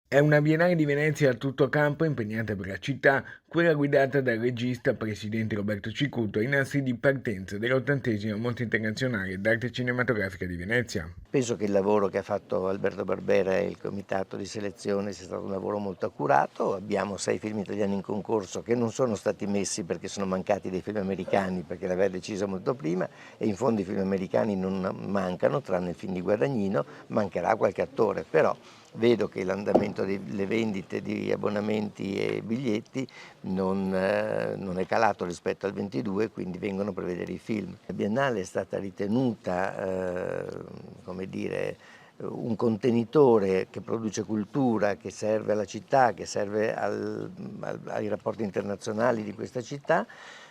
È una Biennale di Venezia a tutto campo impegnata per la città, quella guidata dal regista presidente Roberto Cicuto in assi di partenza dell'80ª Mostra Internazionale d'Arte Cinematografica di Venezia. Penso che il lavoro che ha fatto Alberto Barbera e il comitato di selezione sia stato un lavoro molto accurato. Abbiamo 6 film italiani in concorso che non sono stati messi perché sono mancati dei film americani, perché l'aveva deciso molto prima, e in fondo i film americani non mancano, tranne il film di Guadagnino, mancherà qualche attore, però vedo che l'andamento delle vendite di abbonamenti e biglietti non è calato rispetto al 22, quindi vengono per vedere i film. La Biennale è stata ritenuta, come dire, un contenitore che produce cultura, che serve alla città, che serve ai rapporti internazionali di questa città,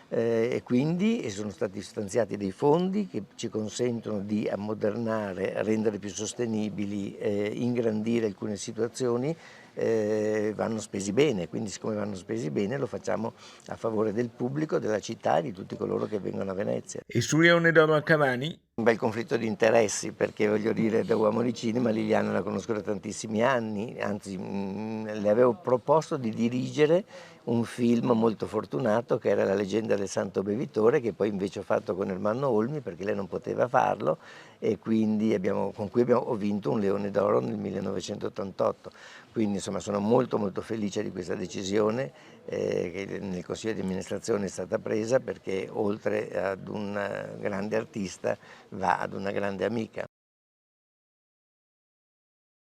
e quindi sono stati stanziati dei fondi che ci consentono di ammodernare, rendere più sostenibili, ingrandire alcune situazioni. Vanno spesi bene, quindi siccome vanno spesi bene lo facciamo a favore del pubblico, della città e di tutti coloro che vengono a Venezia. E su Leone d'Oro a Cavani? Un bel conflitto di interessi perché voglio dire, da uomo di cinema Liliana la conosco da tantissimi anni, anzi le avevo proposto di dirigere un film molto fortunato che era La leggenda del Santo Bevitore, che poi invece ho fatto con Ermanno Olmi perché lei non poteva farlo, e quindi con cui ho vinto un Leone d'Oro nel 1988. Quindi insomma sono molto molto felice di questa decisione, che nel Consiglio di amministrazione è stata presa, perché oltre ad un grande artista va ad una grande amica.